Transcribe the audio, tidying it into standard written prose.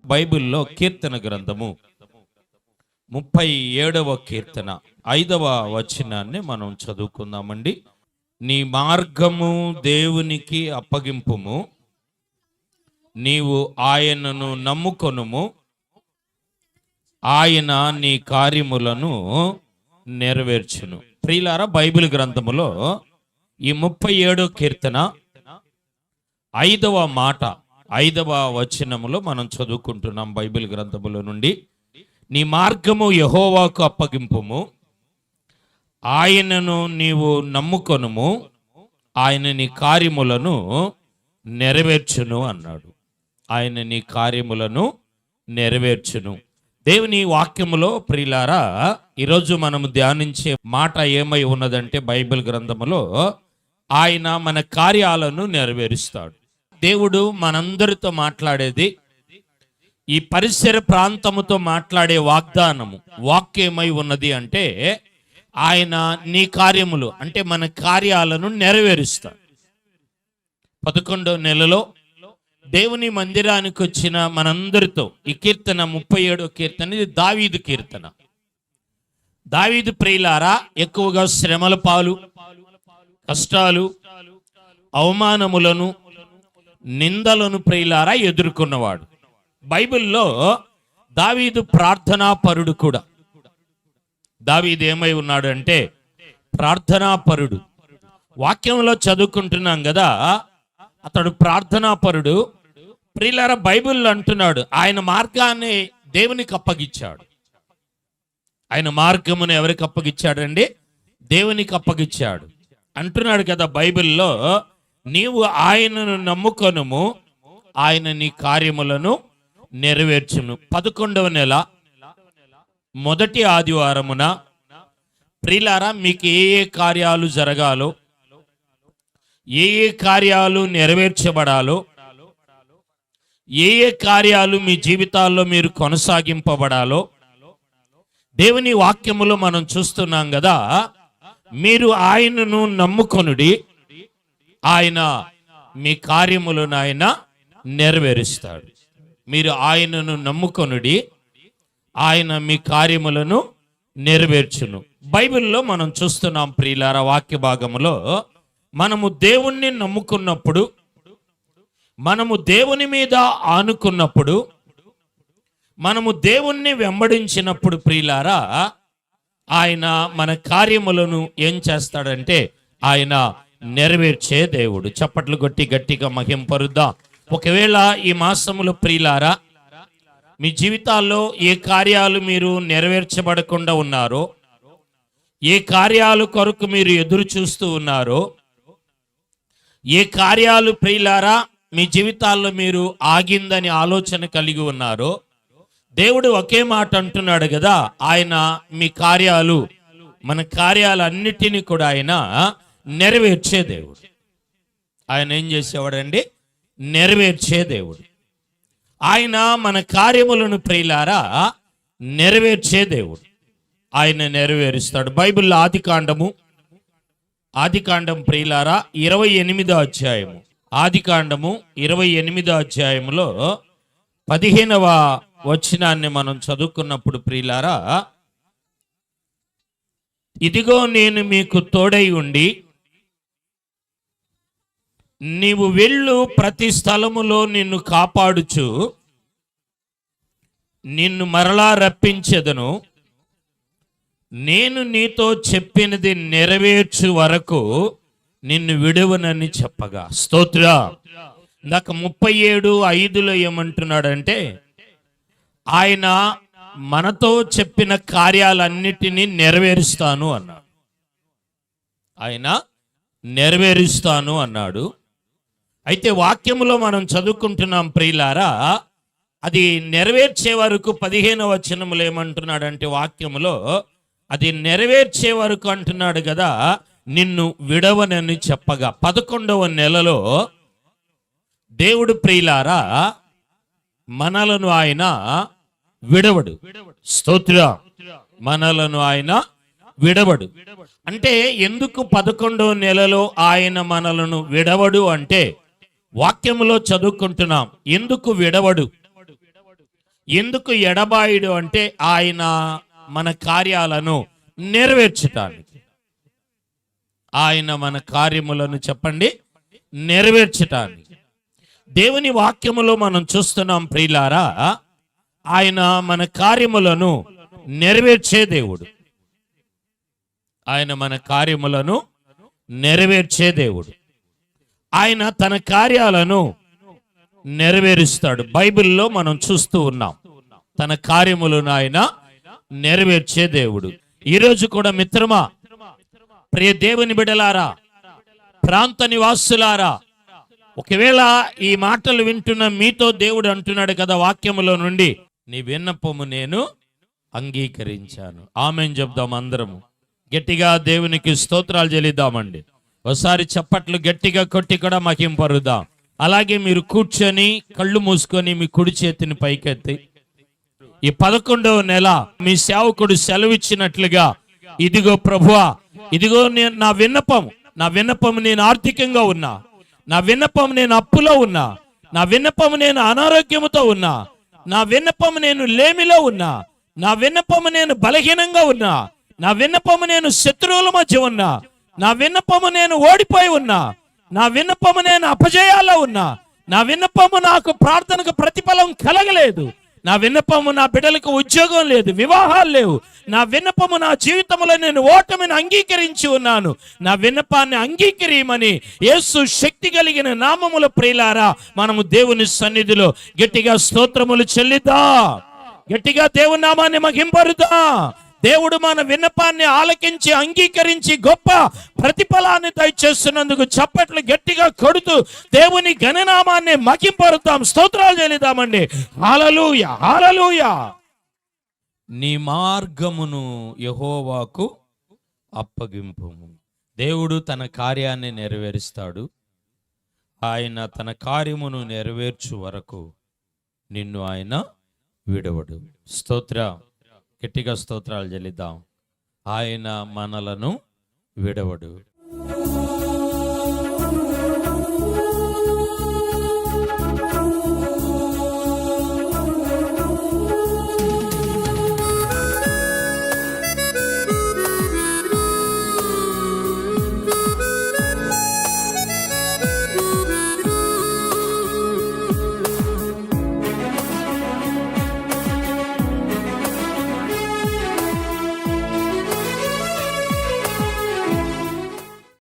బైబిల్లో కీర్తన గ్రంథము 37వ కీర్తన 5వ వచనాన్ని మనం చదువుకుందామండి. నీ మార్గము దేవునికి అప్పగింపుము, నీవు ఆయనను నమ్ముకొనుము, ఆయన నీ కార్యములను నెరవేర్చును. ప్రియులారా, బైబిల్ గ్రంథములో ఈ 37వ కీర్తన 5వ మాట 5వ వచనములో మనం చదువుకుంటున్నాం. బైబిల్ గ్రంథములో నుండి, నీ మార్గము యెహోవాకు అప్పగింపుము, ఆయనను నీవు నమ్ముకొనుము, ఆయన నీ కార్యములను నెరవేర్చును అన్నాడు. ఆయన నీ కార్యములను నెరవేర్చును. దేవుని వాక్యములో ప్రియులారా, ఈరోజు మనము ధ్యానించే మాట ఏమై ఉన్నదంటే, బైబిల్ గ్రంథములో ఆయన మన కార్యాలను నెరవేరుస్తాడు. దేవుడు మనందరితో మాట్లాడేది, ఈ పరిసర ప్రాంతముతో మాట్లాడే వాగ్దానము వాక్యమై ఉన్నది అంటే, ఆయన నీ కార్యములు అంటే మన కార్యాలను నెరవేరుస్తాడు. 11వ నెలలో దేవుని మందిరానికి వచ్చిన మనందరితో ఈ కీర్తన 37వ కీర్తన, ఇది దావీదు కీర్తన. దావీదు ప్రియులారా ఎక్కువగా శ్రమల పాలు, కష్టాలు, అవమానములను, నిందలను ప్రియులారా ఎదుర్కొన్నవాడు. బైబిల్లో దావీదు ప్రార్థనా పరుడు కూడా. దావీదు ఏమై ఉన్నాడు అంటే ప్రార్థనా పరుడు. వాక్యంలో చదువుకుంటున్నాం కదా, అతడు ప్రార్థనా పరుడు. ప్రియులారా, బైబిల్లో అంటున్నాడు, ఆయన మార్గాన్ని దేవునికి అప్పగించాడు. ఆయన మార్గమును ఎవరికి అప్పగించాడండి? దేవునికి అప్పగించాడు. అంటున్నాడు కదా బైబిల్లో, నీవు ఆయనను నమ్ముకొనుము, ఆయన నీ కార్యములను నెరవేర్చును. 11వ నెల మొదటి ఆదివారమున ప్రియులారా, మీకు ఏ ఏ కార్యాలు జరగాలో, ఏ ఏ కార్యాలు నెరవేర్చబడాలో, ఏ ఏ కార్యాలు మీ జీవితాల్లో మీరు కొనసాగింపబడాలో దేవుని వాక్యములో మనం చూస్తున్నాం కదా. మీరు ఆయనను నమ్ముకొనుడి, ఆయన మీ కార్యములను ఆయన నెరవేరుస్తాడు. మీరు ఆయనను నమ్ముకొనుడి, ఆయన మీ కార్యములను నెరవేర్చును. బైబిల్లో మనం చూస్తున్నాం ప్రియులారా, వాక్య భాగములో మనము దేవుణ్ణి నమ్ముకున్నప్పుడు, మనము దేవుని మీద ఆనుకున్నప్పుడు, మనము దేవుణ్ణి వెంబడించినప్పుడు ప్రియులారా, ఆయన మన కార్యములను ఏం చేస్తాడంటే ఆయన నెరవేర్చే దేవుడు. చప్పట్లు కొట్టి గట్టిగా మహింపరుద్దాం. ఒకవేళ ఈ మాసములో ప్రియులారా, మీ జీవితాల్లో ఏ కార్యాలు మీరు నెరవేర్చబడకుండా ఉన్నారో, ఏ కార్యాలు కొరకు మీరు ఎదురు చూస్తూ ఉన్నారో, ఏ కార్యాలు ప్రియులారా మీ జీవితాల్లో మీరు ఆగిందని ఆలోచన కలిగి ఉన్నారో, దేవుడు ఒకే మాట అంటున్నాడు కదా, ఆయన మీ కార్యాలు, మన కార్యాలన్నిటినీ కూడా ఆయన నెరవేర్చే దేవుడు. ఆయన ఏం చేసేవాడండి? నెరవేర్చే దేవుడు. ఆయన మన కార్యములను ప్రియులారా నెరవేర్చే దేవుడు. ఆయన నెరవేరుస్తాడు. బైబిల్లో ఆదికాండం ప్రియులారా 28వ అధ్యాయము, ఆదికాండము 28వ అధ్యాయములో 15వ వచనాన్ని మనం చదువుకున్నప్పుడు ప్రియులారా, ఇదిగో నేను మీకు తోడై ఉండి, నీవు వెళ్ళు ప్రతి స్థలములో నిన్ను కాపాడుచు, నిన్ను మరలా రప్పించెదను, నేను నీతో చెప్పినది నెరవేర్చు వరకు నిన్ను విడువనని చెప్పగా. స్తోత్ర. ఇందాక 37:5లో ఏమంటున్నాడంటే, ఆయన మనతో చెప్పిన కార్యాలన్నిటినీ నెరవేరుస్తాను అన్నాడు. ఆయన నెరవేరుస్తాను అన్నాడు. అయితే వాక్యములో మనం చదువుకుంటున్నాం ప్రియులారా, అది నెరవేర్చే వరకు 15వ వచనములో ఏమంటున్నాడంటే, వాక్యములో అది నెరవేర్చే వరకు అంటున్నాడు కదా, నిన్ను విడవనని చెప్పగా. 11వ నెలలో దేవుడు ప్రియులారా మనలను ఆయన విడవడు. స్తోత్ర. మనలను ఆయన విడవడు అంటే ఎందుకు 11వ నెలలో ఆయన మనలను విడవడు అంటే, వాక్యములో చదువుకుంటున్నాం. ఎందుకు విడవడు? ఎందుకు ఎడబాయుడు అంటే ఆయన మన కార్యాలను నెరవేర్చటానికి. ఆయన మన కార్యములను చెప్పండి నెరవేర్చటానికి. దేవుని వాక్యములో మనం చూస్తున్నాం ప్రియులారా, ఆయన మన కార్యములను నెరవేర్చే దేవుడు. ఆయన మన కార్యములను నెరవేర్చే దేవుడు. ఆయన తన కార్యాలను నెరవేరుస్తాడు. బైబిల్లో మనం చూస్తూ ఉన్నాం తన కార్యములను ఆయన నెరవేర్చే దేవుడు. ఈరోజు కూడా మిత్రమా, ప్రియ దేవుని బిడ్డలారా, ప్రాంత నివాసులారా, ఒకవేళ ఈ మాటలు వింటున్న మీతో దేవుడు అంటున్నాడు కదా వాక్యములో నుండి, నీ విన్నపము నేను అంగీకరించాను. ఆమేన్ చెప్దాం అందరము. గట్టిగా దేవునికి స్తోత్రాలు చెల్లిద్దామండి. ఒకసారి చప్పట్లు గట్టిగా కొట్టి కూడా మహింపరుద్దాం. అలాగే మీరు కూర్చొని కళ్ళు మూసుకొని మీ కుడి చేతిని పైకెత్తి, ఈ 11వ నెల మీ సేవకుడు సెలవిచ్చినట్లుగా, ఇదిగో ప్రభువా, ఇదిగో నా విన్నపం నేను ఆర్థికంగా ఉన్నా, నా విన్నపం నేను అప్పులో ఉన్నా, నా విన్నపం నేను అనారోగ్యముతో ఉన్నా, నా విన్నపం నేను లేమిలో ఉన్నా, నా విన్నపం నేను బలహీనంగా ఉన్నా, నా విన్నపము నేను శత్రువుల మధ్య ఉన్నా, నా విన్నపము నేను ఓడిపోయి ఉన్నా, నా విన్నపము నేను అపజయాల్లో ఉన్నా, నా విన్నపము నాకు ప్రార్థనకు ప్రతిఫలం కలగలేదు, నా విన్నపము నా బిడ్డలకు ఉద్యోగం లేదు, వివాహాలు లేవు, నా విన్నపము నా జీవితంలో నేను ఓటమిని అంగీకరించి ఉన్నాను, నా విన్నపాన్ని అంగీకరియమని యేసు శక్తి కలిగిన నామముల ప్రియులారా మనము దేవుని సన్నిధిలో గట్టిగా స్తోత్రములు చెల్లిద్దా, గట్టిగా దేవుని నామాన్ని మహింపరుదా. దేవుడు మన విన్నపాన్ని ఆలకించి అంగీకరించి గొప్ప ప్రతిఫలాన్ని దయచేస్తున్నందుకు చప్పట్లు గట్టిగా కొడుతూ దేవుని ఘననామాన్ని మహింపరుద్దాం, స్తోత్రాలు చెల్లిద్దామండి. హల్లెలూయా, హల్లెలూయా. నీ మార్గమును యెహోవాకు అప్పగింపుము. దేవుడు తన కార్యాన్ని నెరవేరుస్తాడు. ఆయన తన కార్యమును నెరవేర్చు వరకు నిన్ను ఆయన విడవడు. స్తోత్రం, గట్టిగా స్తోత్రాలు చెల్లిద్దాం. ఆయన మనలను విడవడు.